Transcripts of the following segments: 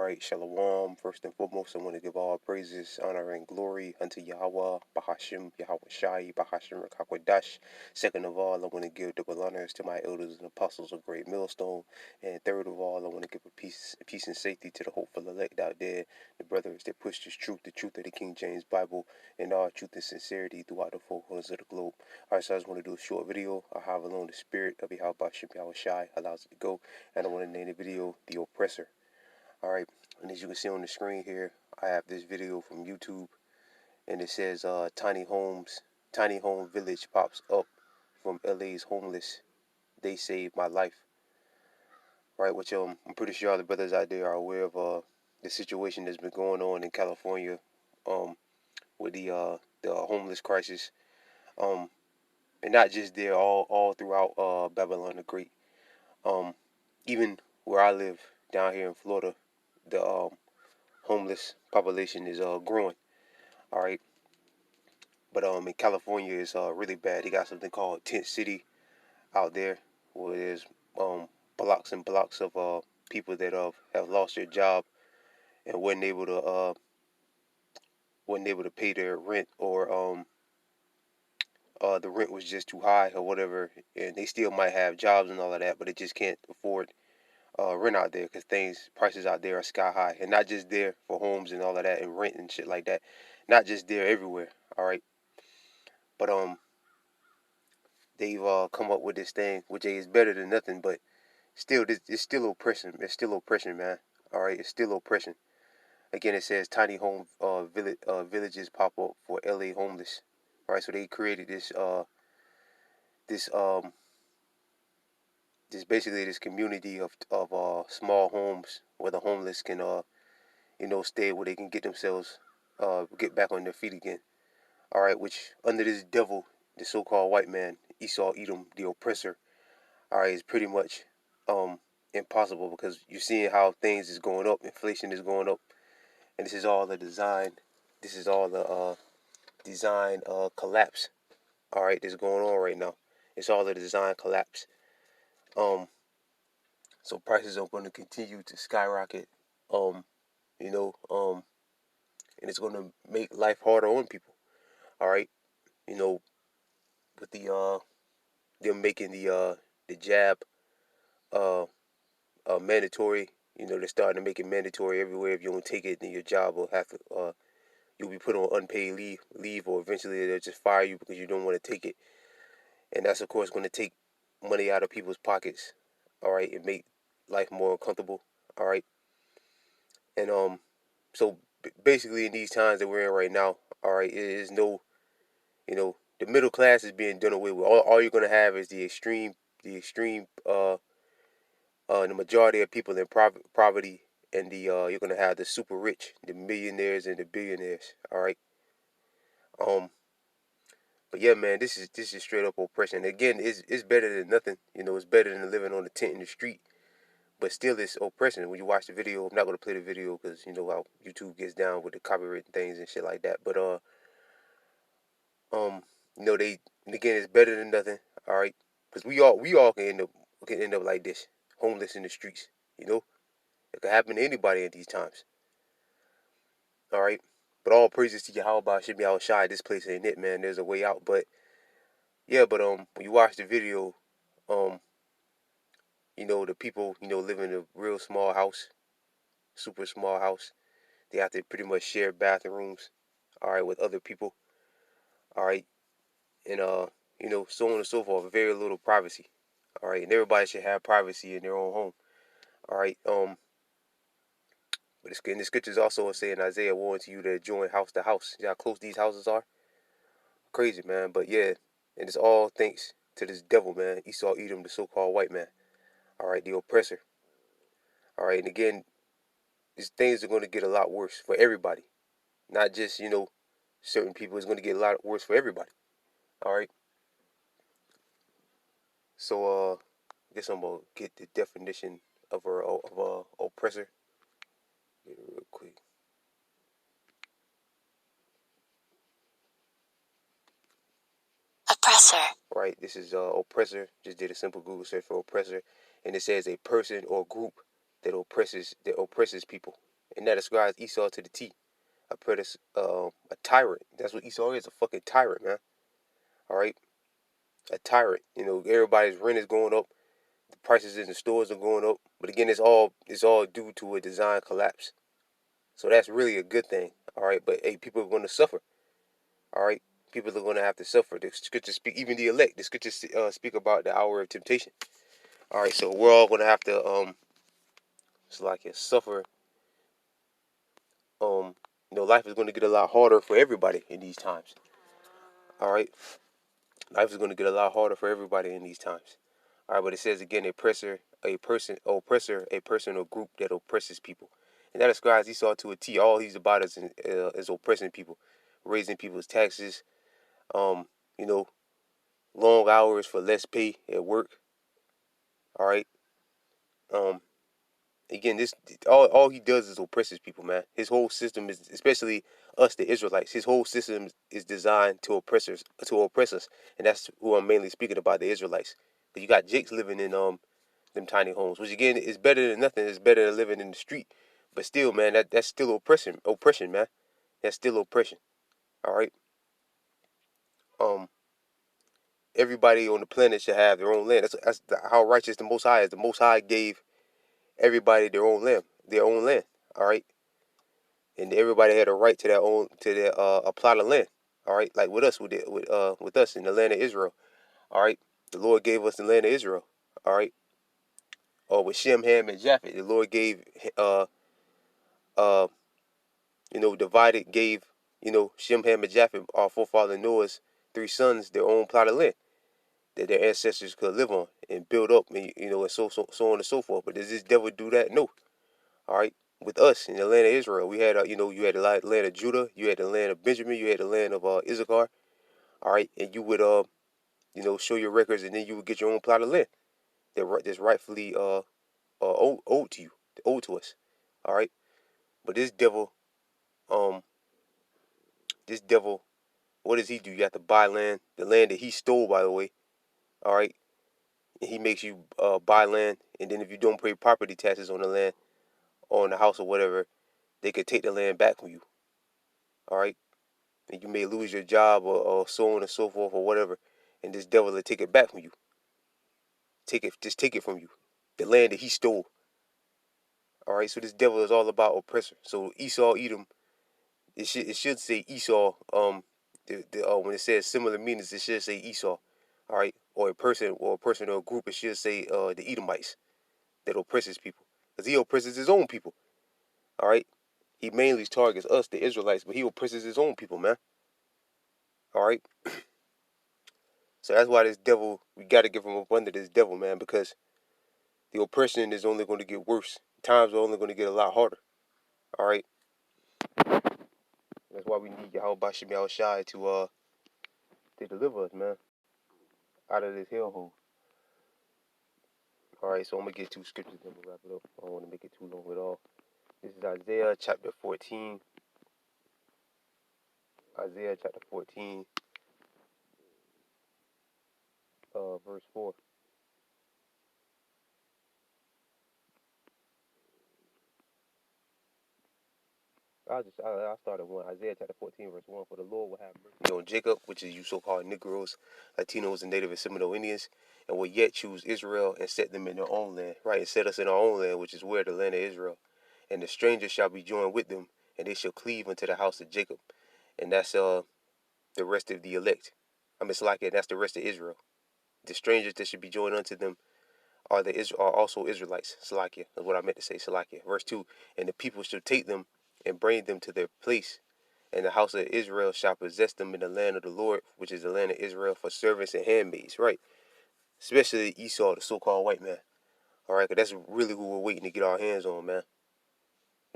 right, Shalom. First and foremost, I want to give all praises, honor, and glory unto Yahweh, Bahashim, Yahweh Shai, Bahashim, Rakakwadash. Second of all, I want to give double honors to my elders and apostles of Great Millstone. And third of all, I want to give peace and safety to the hopeful elect out there, the brothers that push this truth, the truth of the King James Bible, and all truth and sincerity throughout the four corners of the globe. All right, so I just want to do a short video. I have alone the spirit of Yahweh Bahashim, Yahweh Shai allows it to go, and I want to name the video The Oppressor. Alright, and as you can see on the screen here, I have this video from YouTube, and it says tiny home village pops up from LA's homeless. They saved my life. Right, which I'm pretty sure all the brothers out there are aware of the situation that's been going on in California, with the homeless crisis, and not just there, all throughout Babylon the Great. Even where I live down here in Florida, the homeless population is growing. All right, but in California it's really bad. They got something called Tent City out there, where there's blocks and blocks of people that have lost their job and wasn't able to pay their rent, or the rent was just too high or whatever, and they still might have jobs and all of that, but they just can't afford rent out there because prices out there are sky high, and not just there for homes and all of that and rent and shit like that, not just there, everywhere. All right, but they've come up with this thing which is better than nothing, but still, it's still oppression. It's still oppression, man. All right, it's still oppression. Again, it says tiny home villages pop up for LA homeless. All right, so they created this basically this community of small homes where the homeless can stay, where they can get back on their feet again. All right, which under this devil, the so-called white man, Esau Edom, the oppressor, all right, is pretty much impossible, because you're seeing how things is going up, inflation is going up, and this is all the design. This is all the design collapse. All right, that's going on right now. It's all the design collapse. Um, so prices are going to continue to skyrocket. Um, you know, and it's going to make life harder on people. All right, with them making the jab uh mandatory. They're starting to make it mandatory everywhere. If you don't take it, then your job will have to you'll be put on unpaid leave, or eventually they'll just fire you because you don't want to take it. And that's of course going to take money out of people's pockets. All right, and make life more uncomfortable. All right, and so basically in these times that we're in right now, all right, it is no, the middle class is being done away with. All you're gonna have is the majority of people in poverty, and you're gonna have the super rich, the millionaires and the billionaires. All right. Um. But yeah, man, this is straight up oppression. Again, it's better than nothing. It's better than living on a tent in the street. But still, it's oppression. When you watch the video, I'm not gonna play the video because you know how YouTube gets down with the copyright things and shit like that. But um, they, again, it's better than nothing. All right, because we all can end up like this, homeless in the streets. It could happen to anybody at these times. All right. But all praises to Yahweh should be outside. This place ain't it, man. There's a way out. But yeah, when you watch the video, um, the people, live in a real small house, super small house. They have to pretty much share bathrooms, all right, with other people. All right. And so on and so forth. Very little privacy. All right. And everybody should have privacy in their own home. All right. But in the scriptures also say in Isaiah, woe unto you that join house to house. See how close these houses are? Crazy, man. But yeah, and it's all thanks to this devil, man, Esau Edom, the so-called white man. All right, the oppressor. All right, and again, these things are going to get a lot worse for everybody, not just certain people. It's going to get a lot worse for everybody. All right. So I guess I'm gonna get the definition of oppressor. Get it real quick. Oppressor. Right. This is oppressor. Just did a simple Google search for oppressor, and it says a person or group that oppresses people. And that describes Esau to the T. A tyrant. That's what Esau is, a fucking tyrant, man. All right, a tyrant. Everybody's rent is going up, the prices in the stores are going up. But again, it's all due to a design collapse. So that's really a good thing. All right, but hey, people are going to suffer. All right, people are going to have to suffer. The scriptures speak, even the elect. The scriptures speak about the hour of temptation. All right, so we're all going to have to it's like suffer. Life is going to get a lot harder for everybody in these times. All right, life is going to get a lot harder for everybody in these times. All right, but it says again, oppressor, a person or group that oppresses people, and that describes Esau to a T. All he's about is oppressing people, raising people's taxes, um, you know, long hours for less pay at work. All right, um, again, this all he does is oppresses people, man. His whole system is, especially us, the Israelites. His whole system is designed to oppress us, and that's who I'm mainly speaking about, the Israelites. But you got Jakes living in them tiny homes, which again is better than nothing. It's better than living in the street, but still, man, that's still oppression, man. That's still oppression. All right. Um, everybody on the planet should have their own land. That's how righteous the Most High is. The Most High gave everybody their own land. All right, and everybody had a right to their a plot of land. All right, like with us, with us in the land of Israel. All right, the Lord gave us the land of Israel. All right, or with Shem, Ham, and Japheth, the Lord gave uh divided, gave Shem, Ham, and Japheth, our forefather Noah's three sons, their own plot of land that their ancestors could live on and build up, and and so on and so forth. But does this devil do that? No. All right. With us in the land of Israel, we had you had the land of Judah, you had the land of Benjamin, you had the land of Issachar. All right, and you would show your records, and then you would get your own plot of land that's rightfully owed to you, owed to us. All right, but um this devil, what does he do? You have to buy land, the land that he stole, by the way. All right, and he makes you buy land, and then if you don't pay property taxes on the land or on the house or whatever, they could take the land back from you. All right, and you may lose your job or so on and so forth or whatever, and this devil will take it back from you. Take it from you, the land that he stole. All right, so this devil is all about oppressor. So Esau, Edom, it should say Esau. When it says similar meanings, it should say Esau. All right, or a group, it should say the Edomites that oppresses people, because he oppresses his own people. All right, he mainly targets us, the Israelites, but he oppresses his own people, man. All right, so that's why this devil, we got to get from up under this devil, man, because the oppression is only going to get worse. Times are only going to get a lot harder. All right, that's why we need Yahweh Bashim Yahweh Shai to deliver us, man, out of this hellhole. All right, so I'm gonna get two scriptures and we'll wrap it up. I don't want to make it too long at all. This is Isaiah chapter 14. Isaiah chapter 14, verse 4. I'll start at 1. Isaiah chapter 14, verse 1. For the Lord will have mercy on Jacob, which is you so-called Negroes, Latinos, and Native and Seminole Indians, and will yet choose Israel and set them in their own land. Right, and set us in our own land, which is where the land of Israel. And the strangers shall be joined with them, and they shall cleave unto the house of Jacob. And that's the rest of the elect. I mean, it's like it. That's the rest of Israel. The strangers that should be joined unto them are also Israelites. Salakia. That's what I meant to say. Salakia. Verse 2. And the people shall take them and bring them to their place. And the house of Israel shall possess them in the land of the Lord, which is the land of Israel, for servants and handmaids. Right. Especially Esau, the so-called white man. All right. Because that's really who we're waiting to get our hands on, man.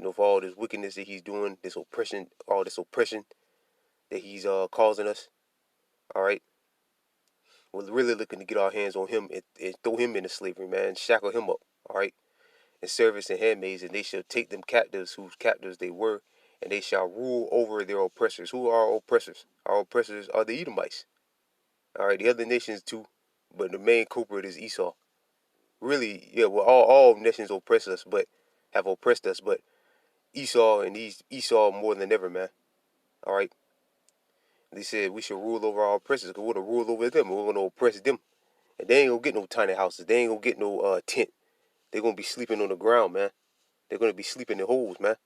For all this wickedness that he's doing, this oppression, all this oppression that he's causing us. All right. We're really looking to get our hands on him and throw him into slavery, man. Shackle him up. All right. And servants and handmaids, and they shall take them captives, whose captives they were, and they shall rule over their oppressors. Who are our oppressors? Our oppressors are the Edomites. All right, the other nations too, but the main culprit is Esau. Really, yeah, well, all nations oppress us, but have oppressed us, but Esau and Esau more than ever, man. All right. They said we should rule over our oppressors because we're gonna rule over them. We're gonna oppress them, and they ain't gonna get no tiny houses. They ain't gonna get no tent. They're gonna be sleeping on the ground, man. They're gonna be sleeping in holes, man.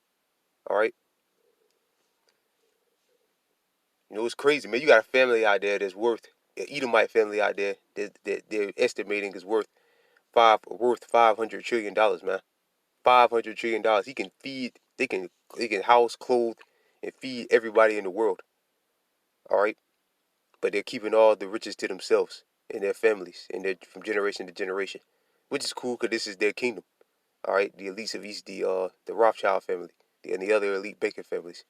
All right. You know it's crazy, man. You got a family out there that's worth an Edomite family out there that they're estimating is worth $500 trillion, man. $500 trillion. He can feed. They can house, clothe, and feed everybody in the world. All right. But they're keeping all the riches to themselves and their families and their from generation to generation, which is cool because this is their kingdom. All right, the elites of East, the Rothschild family, and the other elite banking families.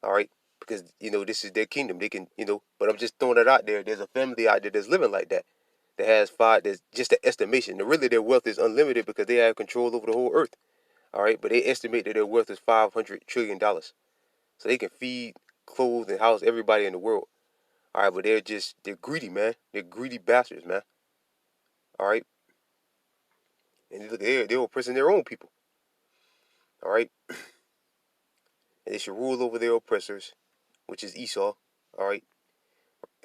All right, because this is their kingdom. They can but I'm just throwing it out there. There's a family out there that's living like that. That has five. That's just an estimation. And really, their wealth is unlimited because they have control over the whole earth. All right, but they estimate that their wealth is $500 trillion, so they can feed, clothe, and house everybody in the world. All right, but they're greedy, man. They're greedy bastards, man. All right, and look, they're oppressing their own people. All right, and they should rule over their oppressors, which is Esau. All right,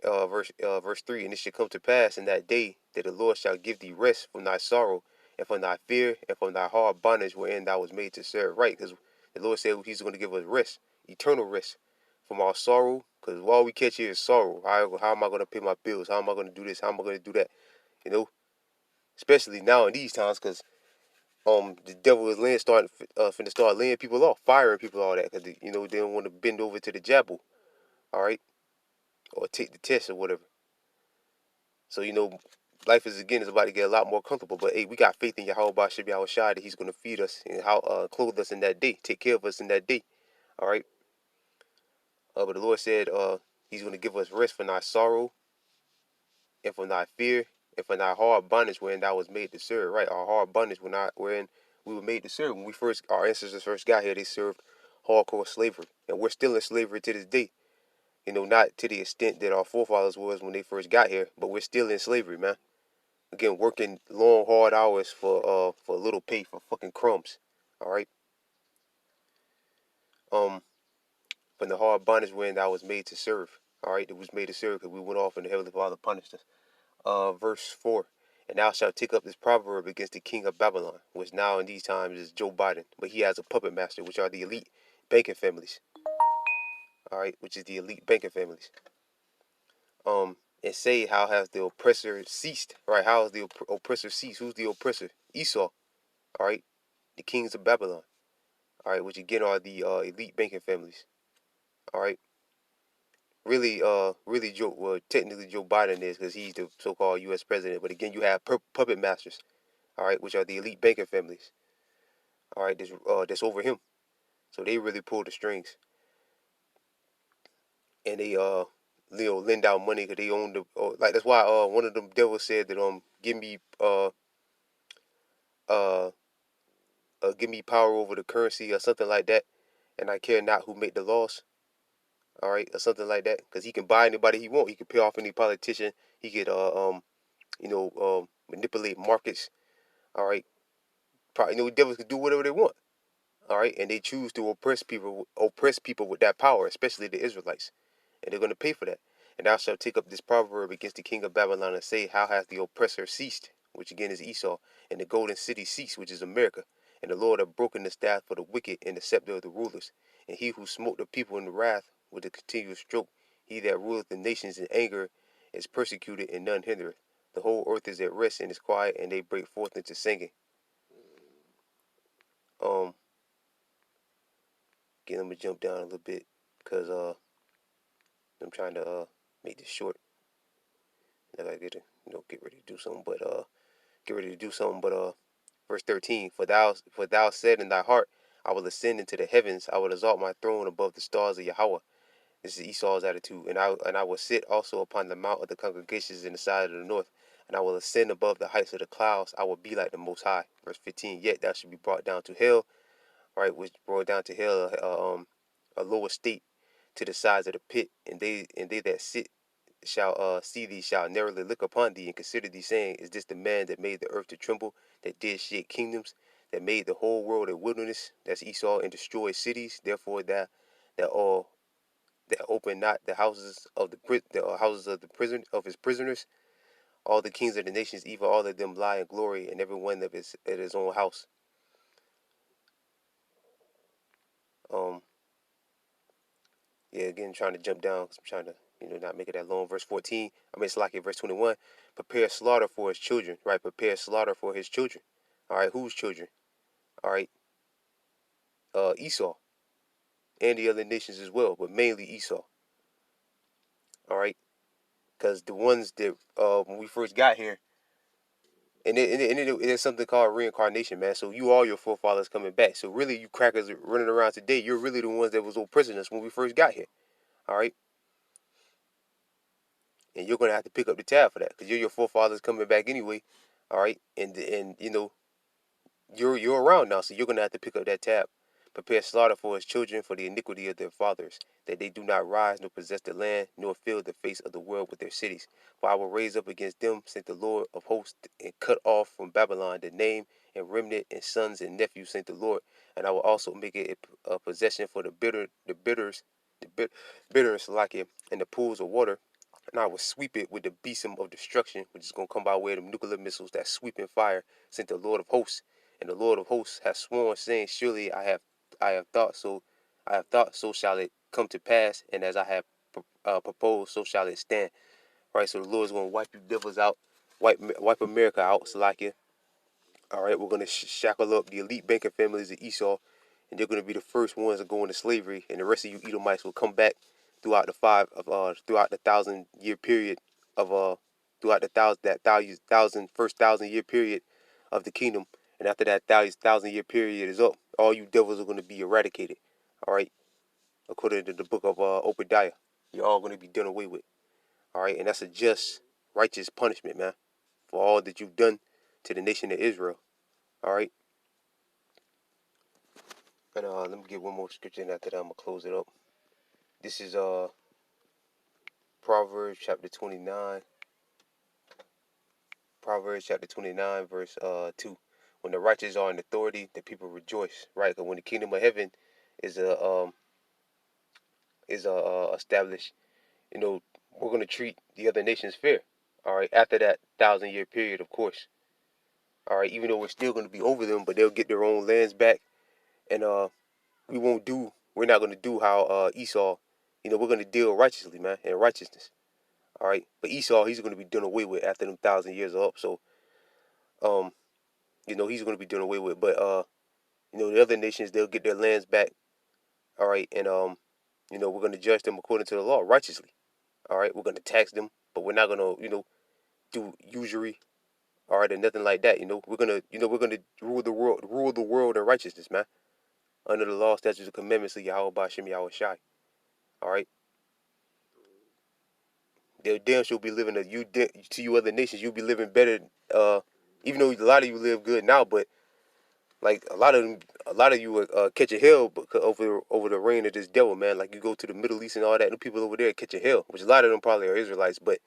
verse 3, and it shall come to pass in that day that the Lord shall give thee rest from thy sorrow and from thy fear and from thy hard bondage wherein thou was made to serve right. Because the Lord said He's going to give us rest, eternal rest from our sorrow. Because all we catch here is sorrow. How am I going to pay my bills? How am I going to do this? How am I going to do that? You know, especially now in these times, because the devil is finna start laying people off, firing people, all that, because they don't want to bend over to the jabble, all right, or take the test or whatever. So life is about to get a lot more comfortable. But hey, we got faith in Yahweh Bashib Yahweh Shai that He's gonna feed us and how clothe us in that day, take care of us in that day, all right. But the Lord said He's gonna give us rest from thy sorrow and from thy fear and from thy hard bondage wherein thou was made to serve. Right, our hard bondage wherein we were made to serve. When our ancestors first got here, they served hardcore slavery, and we're still in slavery to this day. Not to the extent that our forefathers was when they first got here, but we're still in slavery, man. Again, working long, hard hours for a little pay for fucking crumbs. All right. Um, from the hard bondage wherein I was made to serve. All right, it was made to serve because we went off and the Heavenly Father punished us. Verse 4. And thou shalt take up this proverb against the king of Babylon, which now in these times is Joe Biden, but he has a puppet master, which are the elite banking families. All right, which is the elite banking families. And say, how has the oppressor ceased? Right? How has the oppressor ceased? Who's the oppressor? Esau. All right, the kings of Babylon. All right, which again are the elite banking families. All right, really technically Joe Biden is because he's the so-called U.S. president. But again, you have puppet masters. All right, which are the elite banking families. All right, that's over him. So they really pull the strings, and they lend out money because they own the like that's why one of them devils said that uh give me power over the currency or something like that, and I care not who make the laws. All right, or something like that, because he can buy anybody he want. He can pay off any politician. He could manipulate markets. All right, probably devils could do whatever they want. All right, and they choose to oppress people with that power, especially the Israelites, and they're going to pay for that. And thou shalt take up this proverb against the king of Babylon and say, how hath the oppressor ceased, which again is Esau, and the golden city ceased, which is America, and the Lord hath broken the staff for the wicked and the scepter of the rulers, and he who smote the people in the wrath with a continuous stroke, he that ruleth the nations in anger is persecuted, and none hindereth. The whole earth is at rest and is quiet, and they break forth into singing. Um, Again, let me jump down a little bit because I'm trying to make this short. I gotta get ready to do something, but verse 13, for thou said in thy heart, I will ascend into the heavens, I will exalt my throne above the stars of Yahweh. This is Esau's attitude. And I will sit also upon the mount of the congregations in the side of the north, and I will ascend above the heights of the clouds. I will be like the Most High. Verse 15, yet thou should be brought down to hell, right? Which brought down to hell, a lower state, to the sides of the pit, and they that sit shall see thee, shall narrowly look upon thee and consider thee, saying, is this the man that made the earth to tremble, that did shake kingdoms, that made the whole world a wilderness, that's Esau, and destroyed cities. Therefore, that opened not the houses of the houses of the prison of his prisoners. All the kings of the nations, even all of them, lie in glory, and every one of his at his own house. Um, yeah, again, trying to jump down because I'm trying to, not make it that long. Verse 14. I mean, it's like it. Verse 21. Prepare slaughter for his children. Right. Prepare slaughter for his children. All right. Whose children? All right. Esau and the other nations as well, but mainly Esau. All right. Because the ones that when we first got here, and there's something called reincarnation, man. So you are your forefathers coming back. So really, you crackers running around today, you're really the ones that was oppressing us when we first got here. All right. And you're gonna have to pick up the tab for that because you're your forefathers coming back anyway. All right. And you're around now, so you're gonna have to pick up that tab. Prepare slaughter for his children for the iniquity of their fathers, that they do not rise nor possess the land, nor fill the face of the world with their cities. For I will raise up against them, saint the Lord of hosts, and cut off from Babylon the name and remnant and sons and nephews, saint the Lord. And I will also make it a possession for the bitters like it, and the pools of water. And I will sweep it with the besom of destruction, which is going to come by way of the nuclear missiles that sweeping fire, sent the Lord of hosts. And the Lord of hosts has sworn, saying, surely I have thought so, so shall it come to pass, and as I have proposed, so shall it stand. Right, so the Lord is going to wipe you devils out, wipe America out, Salakia. All right, we're going to shackle up the elite banking families of Esau, and they're going to be the first ones to go into slavery, and the rest of you Edomites will come back throughout the 1,000 year period of throughout the first 1,000 year period of the kingdom, and after that 1,000 year period is up, all you devils are going to be eradicated. All right, according to the book of Obadiah, you're all going to be done away with. All right, and that's a just, righteous punishment, man, for all that you've done to the nation of Israel. All right. And let me get one more scripture, and after that I'm gonna close it up. This is Proverbs chapter 29. Proverbs chapter 29, verse 2. When the righteous are in authority, the people rejoice. Right? Because when the kingdom of heaven is established, we're gonna treat the other nations fair. All right. After that 1,000 year period, of course. All right. Even though we're still gonna be over them, but they'll get their own lands back, and we're not gonna do how Esau. We're gonna deal righteously, man, in righteousness. All right, but Esau, he's going to be done away with after them 1,000 years are up. So, um, he's going to be done away with. But the other nations, they'll get their lands back. All right, and we're going to judge them according to the law righteously. All right, we're going to tax them, but we're not going to, do usury. All right, and nothing like that. We're gonna rule the world in righteousness, man, under the law, statutes, and commandments of Yahweh Bashim Yahweh Shai. All right. They'll damn sure be living to you other nations. You'll be living better. Even though a lot of you live good now, but like a lot of you catching hell over the reign of this devil, man. Like you go to the Middle East and all that, the people over there catching hell, which a lot of them probably are Israelites, but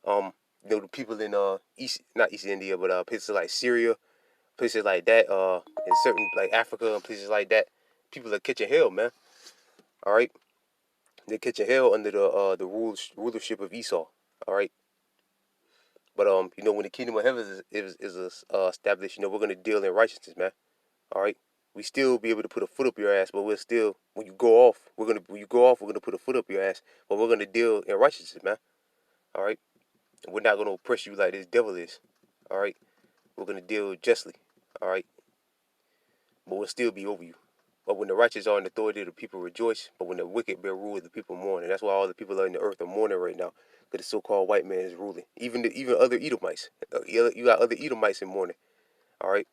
the people in not East India, but places like Syria, places like that, in certain like Africa and places like that, people are catching hell, man. All right, they're catching hell under the rulership of Esau. All right. But when the kingdom of heaven is established, we're gonna deal in righteousness, man. All right. We still be able to put a foot up your ass, but we're still when you go off, we're gonna put a foot up your ass, but we're gonna deal in righteousness, man. All right. We're not gonna oppress you like this devil is. All right. We're gonna deal justly. All right. But we'll still be over you. But when the righteous are in authority, the people rejoice. But when the wicked bear rule, the people mourn. And that's why all the people on the earth are mourning right now, because the so-called white man is ruling. Even other Edomites. You got other Edomites in mourning. All right.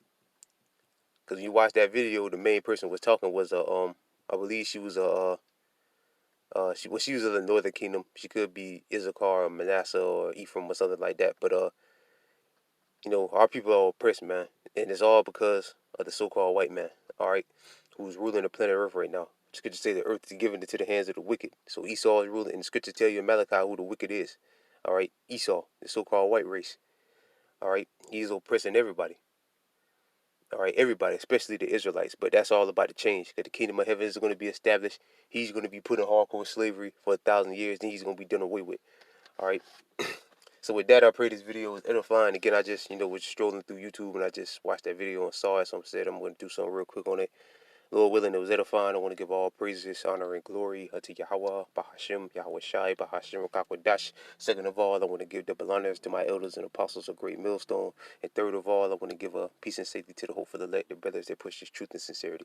Because you watch that video, the main person was talking was I believe she was she was of the Northern Kingdom. She could be Issachar or Manasseh or Ephraim or something like that. But our people are oppressed, man, and it's all because of the so-called white man. All right, who's ruling the planet Earth right now. Scripture say the earth is given into the hands of the wicked. So Esau is ruling, and the scripture tell you in Malachi who the wicked is. All right, Esau, the so-called white race. All right, he's oppressing everybody. All right, everybody, especially the Israelites. But that's all about to change, because the kingdom of heaven is going to be established. He's going to be put in hardcore slavery for 1,000 years, then he's going to be done away with. All right. So with that, I pray this video was edifying. Again, I just, was strolling through YouTube and I just watched that video and saw it. So I said I'm going to do something real quick on it. Lord willing, it was edifying. I want to give all praises, honor, and glory unto Yahweh, Bahashim, Yahweh Shai, Bahashim, Rakakwadash. Second of all, I want to give double honors to my elders and apostles of Great Millstone. And third of all, I want to give a peace and safety to the hope for the elect, the brothers that push this truth and sincerity.